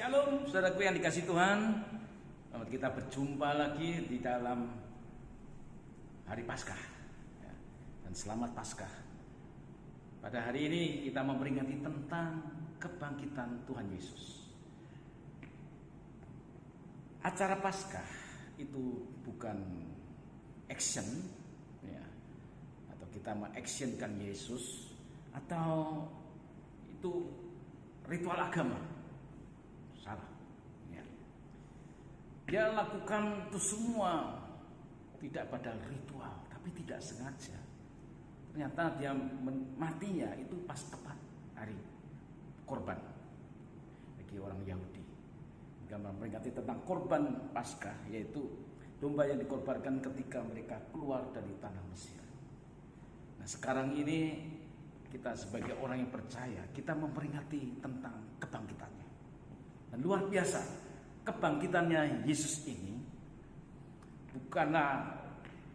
Shalom, saudaraku yang dikasih Tuhan. Selamat kita berjumpa lagi di dalam hari Paskah ya. Dan selamat Paskah. Pada hari ini kita memperingati tentang kebangkitan Tuhan Yesus. Acara Paskah itu bukan action ya, atau kita mengactionkan Yesus, atau itu ritual agama. Salah ya. Dia lakukan itu semua tidak pada ritual, tapi tidak sengaja. Ternyata dia matinya itu pas tepat hari korban bagi orang Yahudi. Gambar memperingati tentang korban Paskah, yaitu domba yang dikorbankan ketika mereka keluar dari tanah Mesir. Nah, sekarang ini kita sebagai orang yang percaya, kita memperingati tentang kebangkitannya. Dan luar biasa, kebangkitannya Yesus ini bukanlah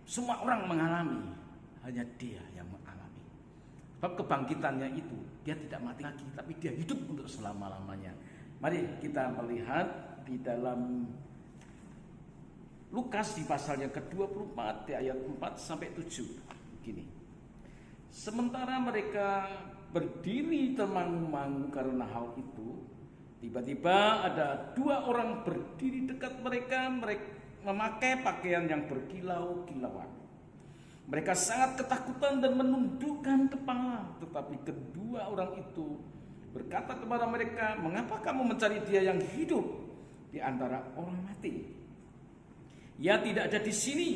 semua orang mengalami, hanya dia yang mengalami. Sebab kebangkitannya itu, dia tidak mati lagi, tapi dia hidup untuk selama-lamanya. Mari kita melihat di dalam Lukas di pasal yang ke-24 di ayat 4 sampai 7. Gini. Sementara mereka berdiri termangu-mangu karena hal itu, tiba-tiba ada dua orang berdiri dekat mereka memakai pakaian yang berkilau-kilauan. Mereka sangat ketakutan dan menundukkan kepala, tetapi kedua orang itu berkata kepada mereka, "Mengapa kamu mencari dia yang hidup di antara orang mati? Ia tidak ada di sini,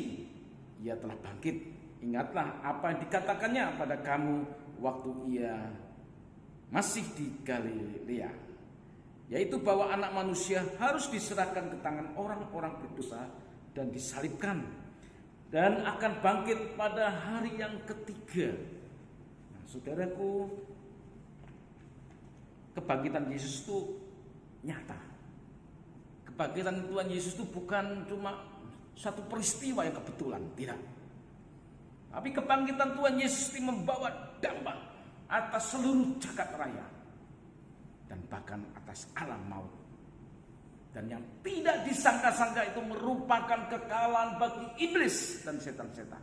ia telah bangkit. Ingatlah apa yang dikatakannya pada kamu waktu ia masih di Galilea, yaitu bahwa anak manusia harus diserahkan ke tangan orang-orang berdosa dan disalibkan, dan akan bangkit pada hari yang ketiga." Nah, saudaraku, kebangkitan Yesus itu nyata. Kebangkitan Tuhan Yesus itu bukan cuma satu peristiwa yang kebetulan, tidak. Tapi kebangkitan Tuhan Yesus itu membawa dampak atas seluruh jagat raya dan bahkan atas alam maut. Dan yang tidak disangka-sangka itu merupakan kekalahan bagi iblis dan setan-setan.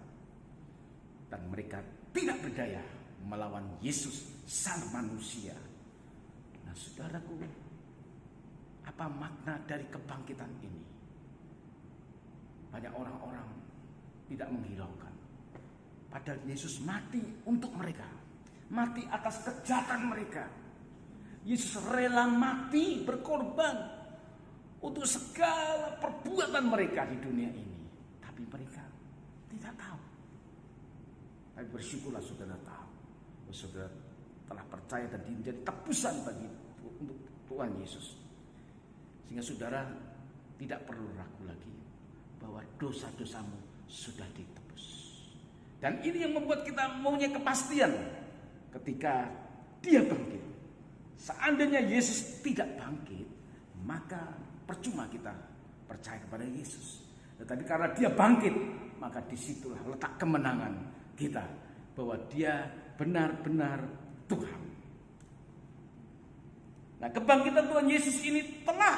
Dan mereka tidak berdaya melawan Yesus sang manusia. Nah, saudaraku, apa makna dari kebangkitan ini? Banyak orang-orang tidak menghiraukan. Padahal Yesus mati untuk mereka, mati atas kejahatan mereka. Yesus rela mati, berkorban untuk segala perbuatan mereka di dunia ini. Tapi mereka tidak tahu. Tapi bersyukurlah saudara tahu, saudara telah percaya dan menjadi tebusan bagi untuk Tuhan Yesus. Sehingga saudara tidak perlu ragu lagi bahwa dosa-dosamu sudah ditebus. Dan ini yang membuat kita mempunyai kepastian ketika dia bangkit. Seandainya Yesus tidak bangkit, maka percuma kita percaya kepada Yesus. Tetapi karena dia bangkit, maka disitulah letak kemenangan kita, bahwa dia benar-benar Tuhan. Nah, kebangkitan Tuhan Yesus ini telah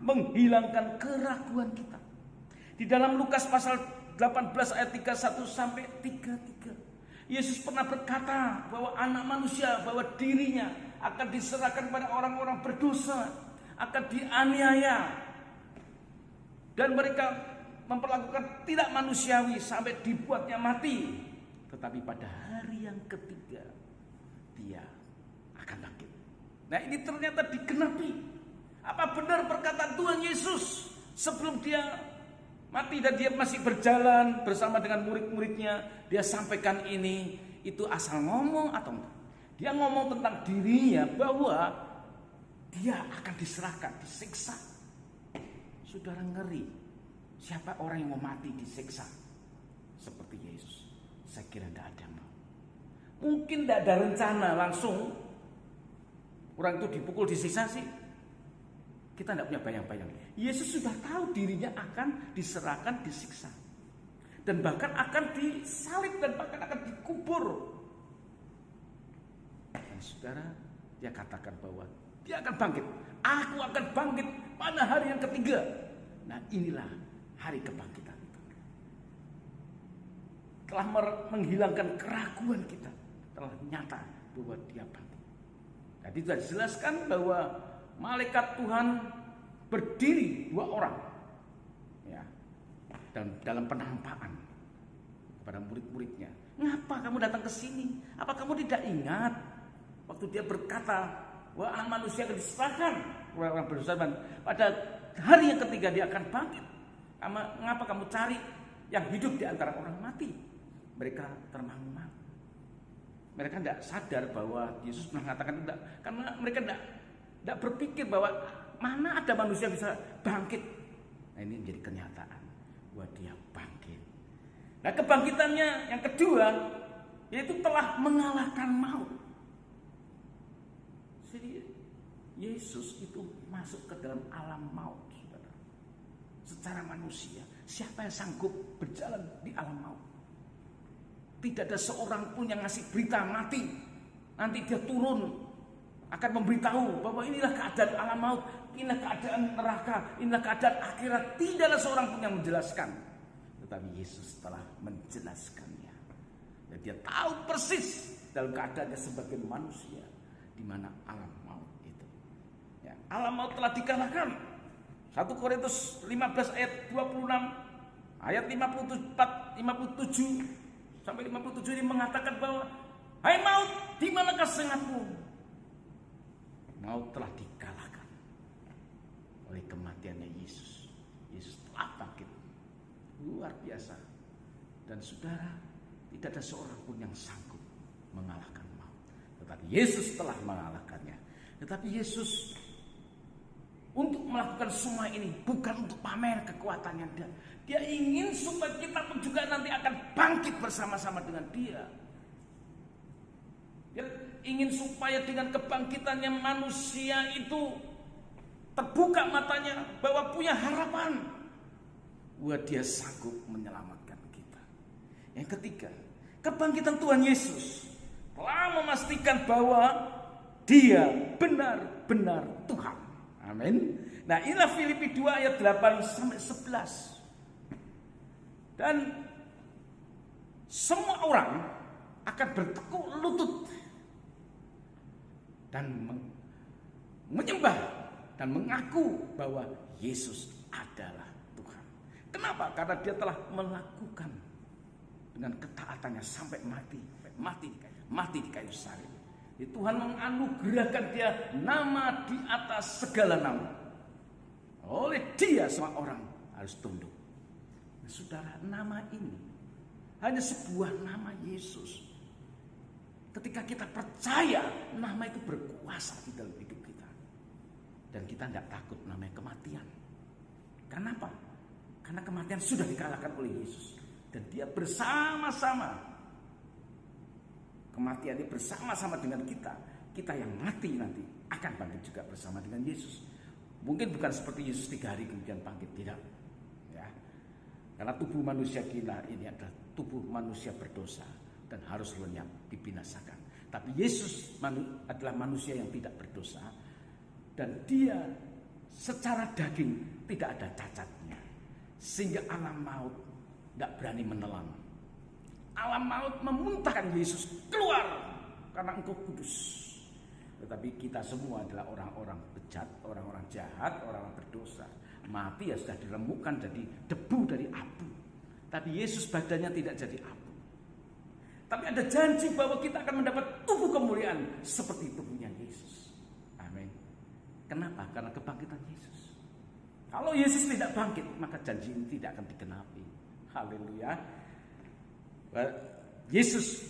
menghilangkan keraguan kita. Di dalam Lukas pasal 18 ayat 31 sampai 33. Yesus pernah berkata bahwa anak manusia, bahwa dirinya akan diserahkan pada orang-orang berdosa, akan dianiaya, dan mereka memperlakukan tidak manusiawi sampai dibuatnya mati. Tetapi pada hari yang ketiga dia akan bangkit. Nah, ini ternyata digenapi. Apa benar perkataan Tuhan Yesus sebelum dia mati dan dia masih berjalan bersama dengan murid-muridnya, dia sampaikan ini, itu asal ngomong atau enggak? Dia ngomong tentang dirinya bahwa dia akan diserahkan, disiksa. Saudara ngeri, siapa orang yang mau mati disiksa seperti Yesus? Saya kira tidak ada yang mau. Mungkin tidak ada rencana langsung orang itu dipukul, disiksa sih. Kita tidak punya bayang-bayang. Yesus sudah tahu dirinya akan diserahkan, disiksa. Dan bahkan akan disalib dan bahkan akan dikubur. Dan saudara, dia katakan bahwa Dia akan bangkit. Aku akan bangkit pada hari yang ketiga. Nah, inilah hari kebangkitan itu. Telah menghilangkan keraguan kita. Telah nyata bahwa dia bangkit. Tadi sudah dijelaskan bahwa malaikat Tuhan berdiri 2 orang. Ya. Dan dalam penampakan kepada murid-muridnya. Ngapa kamu datang ke sini? Apa kamu tidak ingat waktu dia berkata bahwa anak manusia akan diserahkan kepada orang berdosa, pada hari yang ketiga dia akan bangkit. Mengapa kamu cari yang hidup di antara orang mati? Mereka termangu-mangu. Mereka tidak sadar bahwa Yesus mengatakan tidak, karena mereka tidak berpikir bahwa mana ada manusia bisa bangkit. Nah, ini menjadi kenyataan bahwa dia bangkit. Nah, kebangkitannya yang kedua yaitu telah mengalahkan maut. Jadi Yesus itu masuk ke dalam alam maut, saudara. Secara manusia, siapa yang sanggup berjalan di alam maut? Tidak ada seorang pun yang ngasih berita mati. Nanti dia turun akan memberitahu bahwa inilah keadaan alam maut, inilah keadaan neraka, inilah keadaan akhirat. Tidak ada seorang pun yang menjelaskan. Tetapi Yesus telah menjelaskannya. Dan dia tahu persis dalam keadaannya sebagai manusia di mana alam maut itu. Ya, alam maut telah dikalahkan. 1 Korintus 15 ayat 26, ayat 54, 57 sampai 57 ini mengatakan bahwa hai maut, di manakah sengatmu? Maut telah dikalahkan oleh kematiannya Yesus. Yesus telah bangkit. Luar biasa. Dan saudara, tidak ada seorang pun yang sanggup mengalahkan maut. Tetapi Yesus telah mengalahkannya. Tetapi Yesus untuk melakukan semua ini bukan untuk pamer kekuatannya. Dia ingin supaya kita pun juga nanti akan bangkit bersama-sama dengan dia. Dia ingin supaya dengan kebangkitannya manusia itu terbuka matanya bahwa punya harapan. Bahwa dia sanggup menyelamatkan kita. Yang ketiga, kebangkitan Tuhan Yesus telah memastikan bahwa dia benar-benar Tuhan. Amin. Nah, inilah Filipi 2 ayat 8 sampai 11. Dan semua orang akan bertekuk lutut dan menyembah dan mengaku bahwa Yesus adalah Tuhan. Kenapa? Karena dia telah melakukan dengan ketaatannya sampai mati di kayu salib. Tuhan menganugerahkan dia nama di atas segala nama. Oleh dia semua orang harus tunduk. Nah, saudara, nama ini hanya sebuah nama Yesus. Ketika kita percaya, nama itu berkuasa di dalam hidup kita. Dan kita tidak takut namanya kematian. Kenapa? Karena kematian sudah dikalahkan oleh Yesus. Dan dia bersama-sama. Kematian ini bersama-sama dengan kita. Kita yang mati nanti akan bangkit juga bersama dengan Yesus. Mungkin bukan seperti Yesus 3 hari kemudian bangkit, tidak. Ya. Karena tubuh manusia kita ini adalah tubuh manusia berdosa dan harus lenyap, dibinasakan. Tapi Yesus adalah manusia yang tidak berdosa dan dia secara daging tidak ada cacatnya. Sehingga alam maut tidak berani menelan. Alam maut memuntahkan Yesus keluar karena engkau kudus. Tetapi kita semua adalah orang-orang bejat, orang-orang jahat, orang-orang berdosa. Mati ya sudah diremukkan jadi debu dari abu. Tapi Yesus badannya tidak jadi abu. Tapi ada janji bahwa kita akan mendapat tubuh kemuliaan seperti tubuhnya Yesus. Amin. Kenapa? Karena kebangkitan Yesus. Kalau Yesus tidak bangkit, maka janji ini tidak akan digenapi. Haleluya. Yesus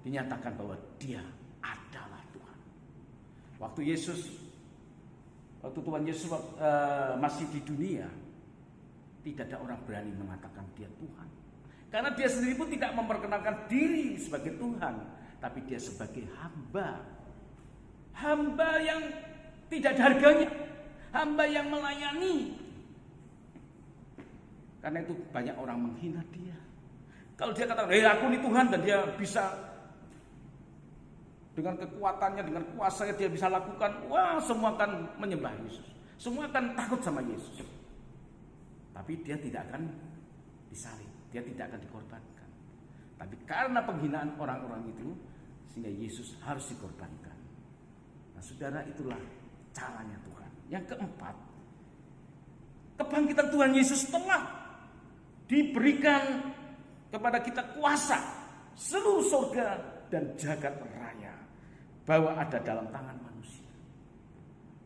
dinyatakan bahwa dia adalah Tuhan. Waktu Tuhan Yesus masih di dunia, tidak ada orang berani mengatakan dia Tuhan. Karena dia sendiri pun tidak memperkenalkan diri sebagai Tuhan, tapi dia sebagai hamba. Hamba yang tidak ada harganya, hamba yang melayani. Karena itu banyak orang menghina dia. Kalau dia katakan, aku ini Tuhan, dan dia bisa Dengan kekuatannya, dengan kuasanya dia bisa lakukan. Wah, semua akan menyembah Yesus. Semua akan takut sama Yesus. Tapi dia tidak akan disalib. Dia tidak akan dikorbankan. Tapi karena penghinaan orang-orang itu, sehingga Yesus harus dikorbankan. Nah, saudara, itulah caranya Tuhan. Yang keempat, kebangkitan Tuhan Yesus telah diberikan kepada kita kuasa seluruh surga dan jagat raya, bahwa ada dalam tangan manusia.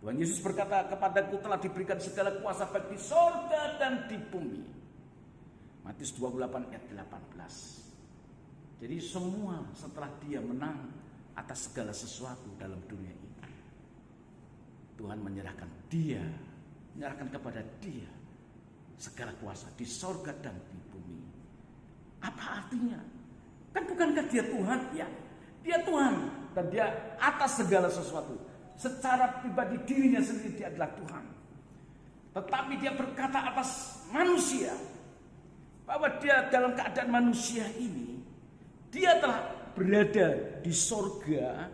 Tuhan Yesus berkata, kepadaku telah diberikan segala kuasa baik di surga dan di bumi. Matius 28 ayat 18. Jadi semua setelah dia menang atas segala sesuatu dalam dunia ini, Tuhan menyerahkan kepada dia segala kuasa di surga dan di bumi. Apa artinya? Kan bukankah dia Tuhan? Ya, dia Tuhan dan dia atas segala sesuatu. Secara pribadi dirinya sendiri dia adalah Tuhan. Tetapi dia berkata atas manusia, bahwa dia dalam keadaan manusia ini, dia telah berada di sorga.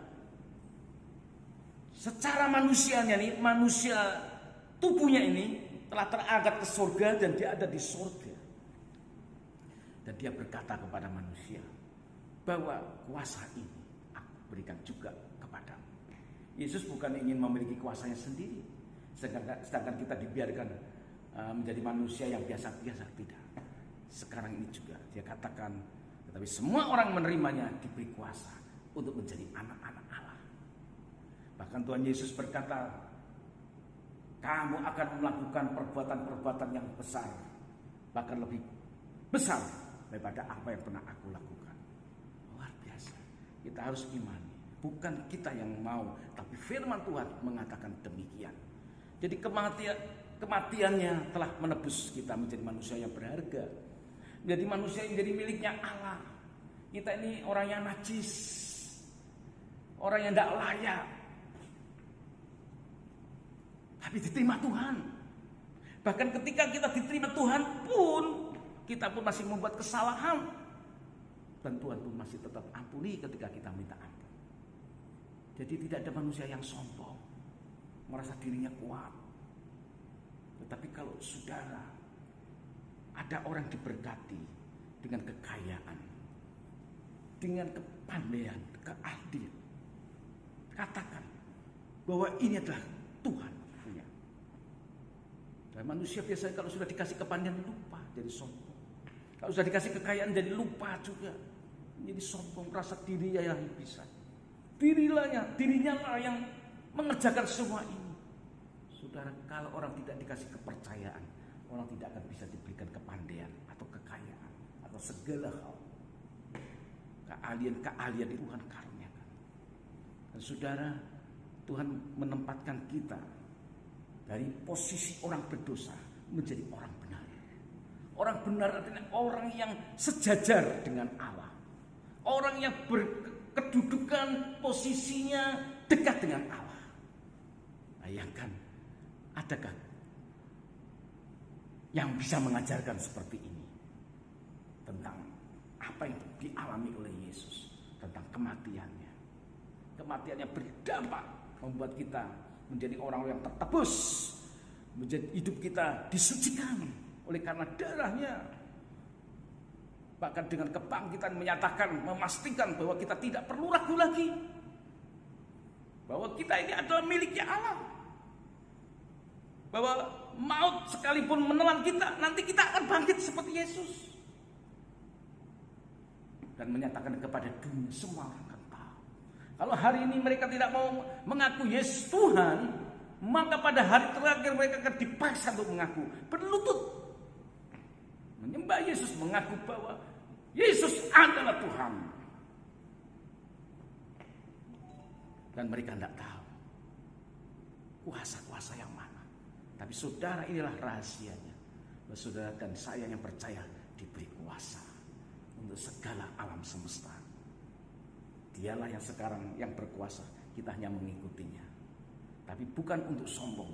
Secara manusianya nih, manusia tubuhnya ini telah terangkat ke sorga dan dia ada di sorga. Dan dia berkata kepada manusia, bahwa kuasa ini aku berikan juga kepadamu. Yesus bukan ingin memiliki kuasanya sendiri, sedangkan kita dibiarkan menjadi manusia yang biasa-biasa. Tidak. Sekarang ini juga dia katakan, tetapi semua orang menerimanya diberi kuasa untuk menjadi anak-anak Allah. Bahkan Tuhan Yesus berkata, kamu akan melakukan perbuatan-perbuatan yang besar, bahkan lebih besar daripada apa yang pernah aku lakukan. Luar biasa. Kita harus imani. Bukan kita yang mau, tapi firman Tuhan mengatakan demikian. Jadi kematiannya telah menebus kita menjadi manusia yang berharga, menjadi manusia yang menjadi miliknya Allah. Kita ini orang yang najis, orang yang tidak layak, tapi diterima Tuhan. Bahkan ketika kita diterima Tuhan pun, kita pun masih membuat kesalahan, dan Tuhan pun masih tetap ampuni ketika kita minta ampun. Jadi tidak ada manusia yang sombong, merasa dirinya kuat. Tetapi kalau saudara, ada orang diberkati dengan kekayaan, dengan kepandaian, keahlian, katakan bahwa ini adalah Tuhan punya. Dan manusia biasanya kalau sudah dikasih kepandaian lupa, jadi sombong. Kalau sudah dikasih kekayaan jadi lupa juga, jadi sombong, merasa dirinya yang bisa. Dirinya lah yang mengerjakan semua ini. Saudara, kalau orang tidak dikasih kepercayaan, orang tidak akan bisa diberikan kepandaian atau kekayaan atau segala hal. Keahlian itu Tuhan karuniakan. Dan saudara, Tuhan menempatkan kita dari posisi orang berdosa menjadi orang benar. Orang benar artinya orang yang sejajar dengan Allah. Orang yang berkedudukan posisinya dekat dengan Allah. Bayangkan, adakah yang bisa mengajarkan seperti ini tentang apa yang dialami oleh Yesus, tentang kematiannya. Kematiannya berdampak membuat kita menjadi orang yang tertebus, menjadi hidup kita disucikan oleh karena darahnya. Bahkan dengan kebangkitan menyatakan, memastikan bahwa kita tidak perlu ragu lagi, bahwa kita ini adalah miliknya Allah, bahwa maut sekalipun menelan kita, nanti kita akan bangkit seperti Yesus. Dan menyatakan kepada dunia, semua orang akan tahu. Kalau hari ini mereka tidak mau mengaku Yesus Tuhan, maka pada hari terakhir mereka akan dipaksa untuk mengaku, berlutut menyembah Yesus, mengaku bahwa Yesus adalah Tuhan. Dan mereka tidak tahu kuasa-kuasa yang mana. Tapi saudara, inilah rahasianya, bahwa saudara dan saya yang percaya diberi kuasa untuk segala alam semesta. Dialah yang sekarang yang berkuasa, kita hanya mengikutinya. Tapi bukan untuk sombong.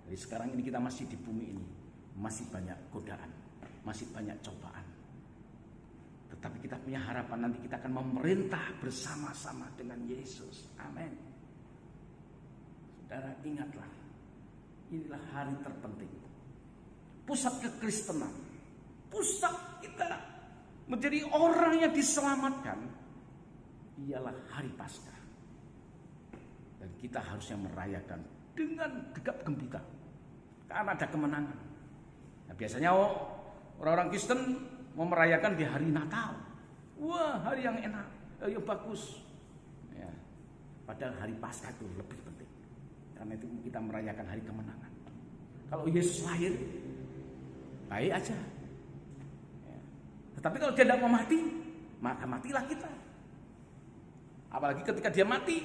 Jadi sekarang ini kita masih di bumi ini, masih banyak godaan, masih banyak cobaan. Tetapi kita punya harapan nanti kita akan memerintah bersama-sama dengan Yesus. Amin. Saudara, ingatlah, inilah hari terpenting. Pusat kekristenan, pusat kita menjadi orang yang diselamatkan ialah hari Paskah. Dan kita harusnya merayakan dengan gegap gempita karena ada kemenangan. Nah, biasanya orang-orang Kristen mau merayakan di hari Natal. Wah, hari yang enak, yang bagus. Ya, padahal hari Paskah itu lebih penting. Karena itu kita merayakan hari kemenangan. Kalau Yesus lahir, baik aja. Ya. Tetapi kalau dia tidak mau mati, maka matilah kita. Apalagi ketika dia mati,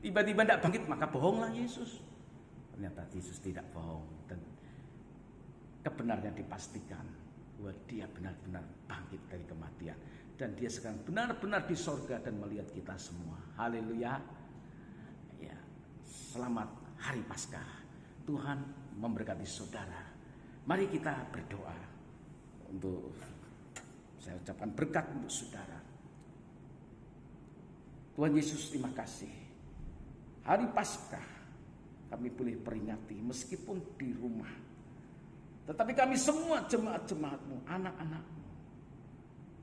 tiba-tiba tidak bangkit, maka bohonglah Yesus. Ternyata Yesus tidak bohong. Dan kebenarannya dipastikan bahwa dia benar-benar bangkit dari kematian. Dan dia sekarang benar-benar di sorga dan melihat kita semua. Haleluya. Ya, selamat hari Paskah. Tuhan memberkati saudara. Mari kita berdoa. Untuk saya ucapkan berkat untuk saudara. Tuhan Yesus, terima kasih. Hari Paskah kami boleh peringati meskipun di rumah. Tetapi kami semua jemaat-jemaat-Mu, anak-anak-Mu,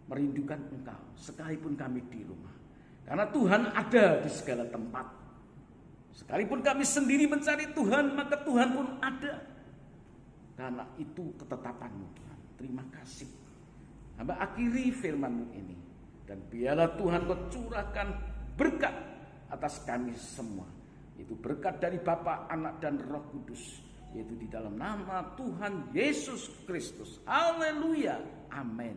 merindukan Engkau sekalipun kami di rumah. Karena Tuhan ada di segala tempat. Sekalipun kami sendiri mencari Tuhan, maka Tuhan pun ada. Karena itu ketetapan-Mu, Tuhan. Terima kasih. Hamba akhiri firman-Mu ini. Dan biarlah Tuhan Kau curahkan berkat atas kami semua. Itu berkat dari Bapa, Anak, dan Roh Kudus. Yaitu di dalam nama Tuhan Yesus Kristus. Haleluya. Amin.